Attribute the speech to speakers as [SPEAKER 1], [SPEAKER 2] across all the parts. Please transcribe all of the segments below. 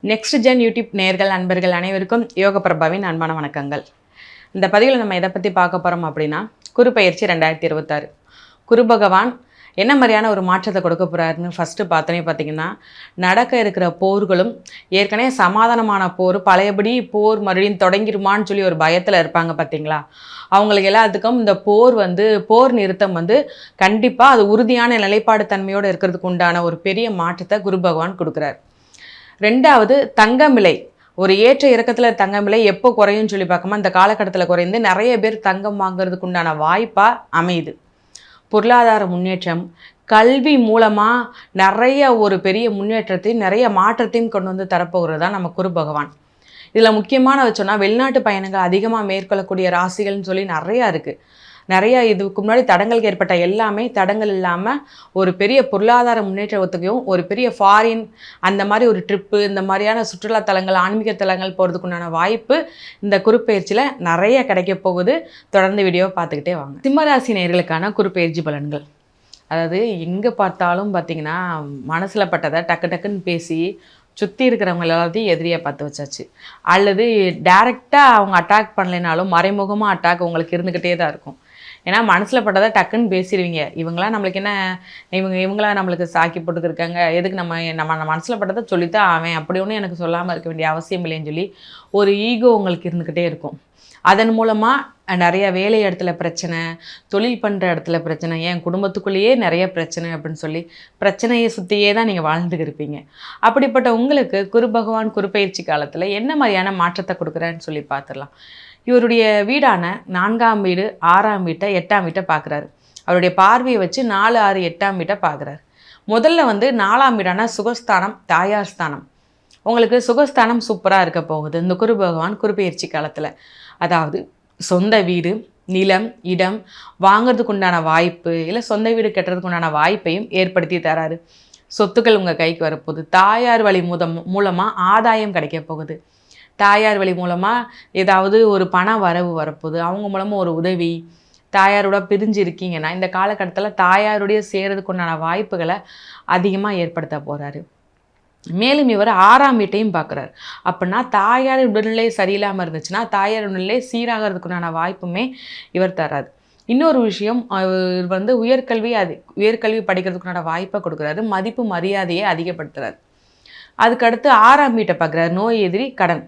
[SPEAKER 1] Next gen YouTube நேயர்கள் அன்பர்கள் அனைவருக்கும் யோக பிரபாவின் அன்பான வணக்கங்கள். இந்த பதிவில் நம்ம எதை பற்றி பார்க்க போகிறோம் அப்படின்னா, குரு பயிற்சி 2026. குரு பகவான் என்ன மாதிரியான ஒரு மாற்றத்தை கொடுக்க போகிறாருன்னு ஃபஸ்ட்டு பார்த்தோன்னே பார்த்தீங்கன்னா, நடக்க இருக்கிற போர்களும் ஏற்கனவே சமாதானமான போர், பழையபடி போர் மறுபடியும் தொடங்கிடுமான்னு சொல்லி ஒரு பயத்தில் இருப்பாங்க பார்த்தீங்களா, அவங்களுக்கு எல்லாத்துக்கும் இந்த போர் நிறுத்தம் கண்டிப்பாக அது உறுதியான நிலைப்பாடு தன்மையோடு இருக்கிறதுக்கு உண்டான ஒரு பெரிய மாற்றத்தை குரு பகவான் கொடுக்குறார். ரெண்டாவது, தங்கம் விலை ஒரு ஏற்ற இறக்கத்தில் தங்கம் விலை எப்போ குறையும்னு சொல்லி பார்க்காம இந்த காலகட்டத்தில் குறைந்து நிறைய பேர் தங்கம் வாங்கிறதுக்கு உண்டான வாய்ப்பாக அமையுது. பொருளாதார முன்னேற்றம், கல்வி மூலமாக நிறைய ஒரு பெரிய முன்னேற்றத்தையும் நிறைய மாற்றத்தையும் கொண்டு வந்து தரப்போகிறது தான் நம்ம குரு பகவான். இதில் முக்கியமான வச்சோன்னா, வெளிநாட்டு பயணங்கள் அதிகமாக மேற்கொள்ளக்கூடிய ராசிகள்னு சொல்லி நிறையா இருக்குது. நிறைய இதுக்கு முன்னாடி தடங்களுக்கு ஏற்பட்ட எல்லாமே தடங்கள் இல்லாமல் ஒரு பெரிய பொருளாதார முன்னேற்றத்துக்கும் ஒரு பெரிய ஃபாரின் அந்த மாதிரி ஒரு ட்ரிப்பு, இந்த மாதிரியான சுற்றுலா தலங்கள், ஆன்மீக தலங்கள் போகிறதுக்குண்டான வாய்ப்பு இந்த குருப்பெயர்ச்சியில் நிறைய கிடைக்க போகுது. தொடர்ந்து வீடியோவை பார்த்துக்கிட்டே வாங்க. சிம்மராசி நேயர்களுக்கான குருப்பெயர்ச்சி பலன்கள். அதாவது எங்கே பார்த்தாலும் பார்த்திங்கன்னா, மனசில் பட்டதை டக்கு டக்குன்னு பேசி சுற்றி இருக்கிறவங்க எல்லாத்தையும் எதிரியாக பார்த்து வச்சாச்சு. அல்லது டைரெக்டாக அவங்க அட்டாக் பண்ணலைனாலும் மறைமுகமாக அட்டாக் உங்களுக்கு இருந்துக்கிட்டே தான் இருக்கும். ஏன்னா மனசில் பட்டதை டக்குன்னு பேசிடுவீங்க. இவங்களாம் நம்மளுக்கு என்ன, இவங்களாம் நம்மளுக்கு சாக்கி போட்டுக்கிருக்காங்க, எதுக்கு நம்ம மனசில் பட்டதை சொல்லித்தான் அவன் அப்படி ஒன்றும் எனக்கு சொல்லாமல் இருக்க வேண்டிய அவசியம் இல்லைன்னு சொல்லி ஒரு ஈகோ உங்களுக்கு இருந்துக்கிட்டே இருக்கும். அதன் மூலமாக நிறைய வேலை இடத்துல பிரச்சனை, தொழில் பண்ணுற இடத்துல பிரச்சனை, என் குடும்பத்துக்குள்ளேயே நிறைய பிரச்சனை அப்படின்னு சொல்லி பிரச்சனையை சுற்றியே தான் நீங்கள் வாழ்ந்துக்கு இருப்பீங்க. அப்படிப்பட்ட உங்களுக்கு குரு பகவான் குருப்பெயர்ச்சி காலத்தில் என்ன மாதிரியான மாற்றத்தை கொடுக்குறேன்னு சொல்லி பார்த்துடலாம். இவருடைய வீடான 4ஆம் வீடு, 6ஆம் வீட்டை, 8ஆம் வீட்டை பார்க்குறாரு. அவருடைய பார்வையை வச்சு 4, 6, 8ஆம் வீட்டை பார்க்குறாரு. முதல்ல 4ஆம் வீடான சுகஸ்தானம், தாயார் ஸ்தானம். உங்களுக்கு சுகஸ்தானம் சூப்பராக இருக்க போகுது இந்த குரு பகவான் குருப்பெயர்ச்சி காலத்தில். அதாவது சொந்த வீடு, நிலம், இடம் வாங்கிறதுக்கு உண்டான வாய்ப்பு, இல்லை சொந்த வீடு கட்டுறதுக்கு உண்டான வாய்ப்பையும் ஏற்படுத்தி தராரு. சொத்துக்கள் உங்கள் கைக்கு வரப்போகுது. தாயார் வழி மூலமாக ஆதாயம் கிடைக்க போகுது. தாயார் வழி மூலமாக ஏதாவது ஒரு பண வரவு வரப்போகுது. அவங்க மூலமாக ஒரு உதவி. தாயாரோட பிரிஞ்சு இருக்கீங்கன்னா இந்த காலகட்டத்தில் தாயாருடைய சேர்றதுக்கு உண்டான வாய்ப்புகளை அதிகமாக ஏற்படுத்த போகிறாரு. மேலும் இவர் 6ஆம் வீட்டையும் பார்க்குறாரு. அப்படின்னா தாயார் உடல்நிலை சரியில்லாமல் இருந்துச்சுன்னா தாயார் உடல்நிலை சீராகிறதுக்குண்டான வாய்ப்புமே இவர் தராது. இன்னொரு விஷயம், இவர் உயர்கல்வி படிக்கிறதுக்குண்டான வாய்ப்பை கொடுக்குறாரு. மதிப்பு மரியாதையை அதிகப்படுத்துகிறார். அதுக்கடுத்து 6ஆம் வீட்டை பார்க்குறாரு. நோய், எதிரி, கடன்.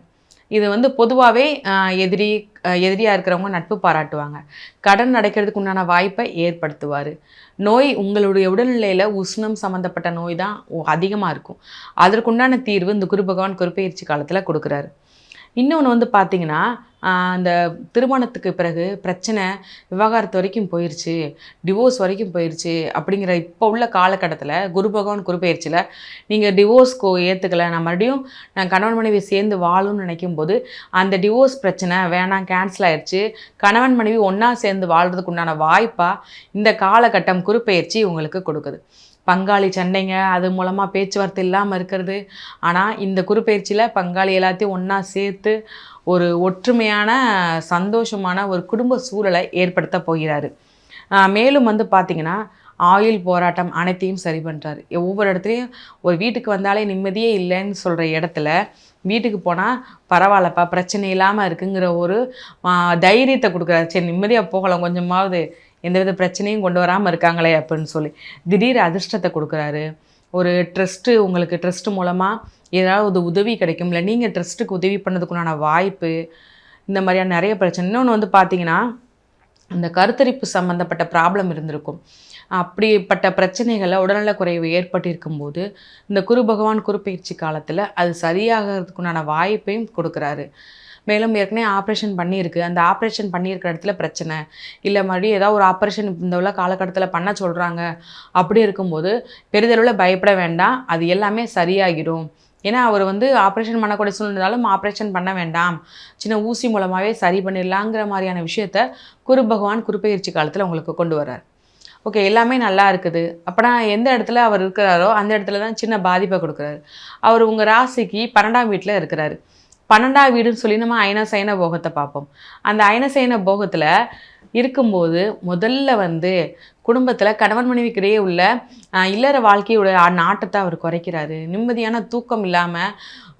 [SPEAKER 1] இது பொதுவாகவே எதிரியாக இருக்கிறவங்க நட்பு பாராட்டுவாங்க. கடன் அடைக்கிறதுக்கு உண்டான வாய்ப்பை ஏற்படுத்துவார். நோய், உங்களுடைய உடல்நிலையில் உஷ்ணம் சம்மந்தப்பட்ட நோய் தான் அதிகமாக இருக்கும். அதற்குண்டான தீர்வு இந்த குரு பகவான் குருப்பெயர்ச்சி காலத்தில் கொடுக்குறாரு. இன்னொன்று பார்த்தீங்கன்னா, அந்த திருமணத்துக்கு பிறகு பிரச்சனை விவாகரத்து வரைக்கும் போயிடுச்சு, டிவோர்ஸ் வரைக்கும் போயிடுச்சு அப்படிங்கிற இப்போ உள்ள காலகட்டத்தில் குரு பகவான் குருப்பெயர்ச்சியில் நீங்கள் டிவோர்ஸ்க்கு ஏற்றுக்கலை, நான் கணவன் மனைவி சேர்ந்து வாழணும்னு நினைக்கும் போது அந்த டிவோர்ஸ் பிரச்சனை வேணாம், கேன்சல் ஆயிடுச்சு, கணவன் மனைவி ஒன்றா சேர்ந்து வாழ்கிறதுக்கு உண்டான வாய்ப்பாக இந்த காலகட்டம் குருப்பெயர்ச்சி உங்களுக்கு கொடுக்குது. பங்காளி சண்டைங்க, அது மூலமாக பேச்சுவார்த்தை இல்லாமல் இருக்கிறது. ஆனால் இந்த குருப்பெயர்ச்சியில் பங்காளி எல்லாத்தையும் ஒன்றா சேர்த்து ஒரு ஒற்றுமையான சந்தோஷமான ஒரு குடும்ப சூழலை ஏற்படுத்த போகிறாரு. மேலும் பார்த்திங்கன்னா, ஆயுள் போராட்டம் அனைத்தையும் சரி பண்ணுறாரு. ஒவ்வொரு இடத்துலையும் ஒரு வீட்டுக்கு வந்தாலே நிம்மதியே இல்லைன்னு சொல்கிற இடத்துல வீட்டுக்கு போனால் பரவாயில்லப்பா, பிரச்சனை இல்லாமல் இருக்குங்கிற ஒரு தைரியத்தை கொடுக்குறாரு. சரி, நிம்மதியாக போகலாம், கொஞ்சமாவது எந்தவித பிரச்சனையும் கொண்டு வராமல் இருக்காங்களே அப்படின்னு சொல்லி திடீர் அதிர்ஷ்டத்தை கொடுக்குறாரு. ஒரு ட்ரஸ்ட்டு, உங்களுக்கு ட்ரஸ்ட்டு மூலமாக ஏதாவது உதவி கிடைக்கும், இல்லை நீங்கள் ட்ரஸ்ட்டுக்கு உதவி பண்ணதுக்குண்டான வாய்ப்பு, இந்த மாதிரியான நிறைய பிரச்சனை. இன்னொன்று பார்த்தீங்கன்னா, இந்த கருத்தரிப்பு சம்மந்தப்பட்ட ப்ராப்ளம் இருந்திருக்கும். அப்படிப்பட்ட பிரச்சனைகளை உடல்நல குறைவு ஏற்பட்டிருக்கும்போது இந்த குரு பகவான் குருப்பெயர்ச்சி காலத்தில் அது சரியாகிறதுக்குண்டான வாய்ப்பையும் கொடுக்குறாரு. மேலும் ஏற்கனவே ஆப்ரேஷன் பண்ணியிருக்கு, அந்த ஆப்ரேஷன் பண்ணியிருக்கிற இடத்துல பிரச்சனை, இல்லை மறுபடியும் ஏதாவது ஒரு ஆப்ரேஷன் இந்த உள்ள காலகட்டத்தில் பண்ண சொல்கிறாங்க. அப்படி இருக்கும்போது பெரிதளவில் பயப்பட வேண்டாம், அது எல்லாமே சரியாகிடும். ஏன்னா அவர் ஆப்ரேஷன் பண்ணக்கூடிய சூழ்நிலையாலும் ஆப்ரேஷன் பண்ண வேண்டாம், சின்ன ஊசி மூலமாகவே சரி பண்ணிடலாங்கிற மாதிரியான விஷயத்த குரு பகவான் குருப்பெயர்ச்சி காலத்தில் உங்களுக்கு கொண்டு வர்றார். ஓகே, எல்லாமே நல்லா இருக்குது. அப்போனா எந்த இடத்துல அவர் இருக்கிறாரோ அந்த இடத்துல தான் சின்ன பாதிப்பை கொடுக்குறாரு. அவர் உங்கள் ராசிக்கு 12ஆம் வீட்டில் இருக்கிறாரு. 12ஆம் வீடுன்னு சொல்லி நம்ம அயனசயன போகத்தை பார்ப்போம். அந்த அயனசயன போகத்தில் இருக்கும்போது முதல்ல வந்து குடும்பத்தில் கணவன் மனைவிக்கிடையே உள்ள இல்லற வாழ்க்கையோட நாட்டத்தை அவர் குறைக்கிறாரு. நிம்மதியான தூக்கம் இல்லாமல்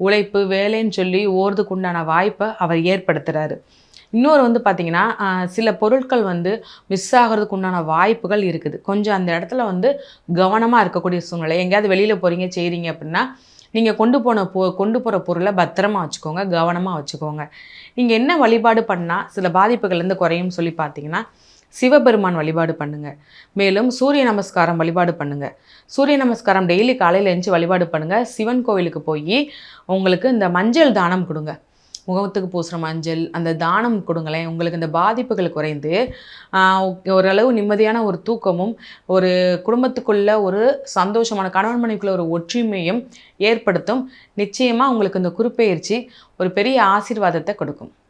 [SPEAKER 1] உழைப்பு வேலைன்னு சொல்லி ஓர்றதுக்கு உண்டான வாய்ப்பை அவர் ஏற்படுத்துகிறாரு. இன்னொரு வந்து பார்த்திங்கன்னா, சில பொருட்கள் வந்து மிஸ் ஆகிறதுக்கு உண்டான வாய்ப்புகள் இருக்குது. கொஞ்சம் அந்த இடத்துல வந்து கவனமாக இருக்கக்கூடிய சூழ்நிலை. எங்கேயாவது வெளியில் போகிறீங்க செய்கிறீங்க அப்படின்னா, நீங்கள் கொண்டு போகிற பொருளை பத்திரமா வச்சுக்கோங்க, கவனமாக வச்சுக்கோங்க. நீங்கள் என்ன வழிபாடு பண்ணால் சில பாதிப்புகள்லேருந்து குறையும்னு சொல்லி பார்த்தீங்கன்னா, சிவபெருமான் வழிபாடு பண்ணுங்கள். மேலும் சூரிய நமஸ்காரம் வழிபாடு பண்ணுங்கள். சூரிய நமஸ்காரம் டெய்லி காலையில் எழுந்துச்சி வழிபாடு பண்ணுங்கள். சிவன் கோவிலுக்கு போய் உங்களுக்கு இந்த மஞ்சள் தானம் கொடுங்க. முகத்துக்கு பூசுகிற மஞ்சள் அந்த தானம் கொடுங்களேன். உங்களுக்கு இந்த பாதிப்புகள் குறைந்து ஓரளவு நிம்மதியான ஒரு தூக்கமும் ஒரு குடும்பத்துக்குள்ள ஒரு சந்தோஷமான கணவன் மனைவிக்குள்ள ஒரு ஒற்றுமையும் ஏற்படுத்தும். நிச்சயமாக உங்களுக்கு இந்த குருப்பெயர்ச்சி ஒரு பெரிய ஆசீர்வாதத்தை கொடுக்கும்.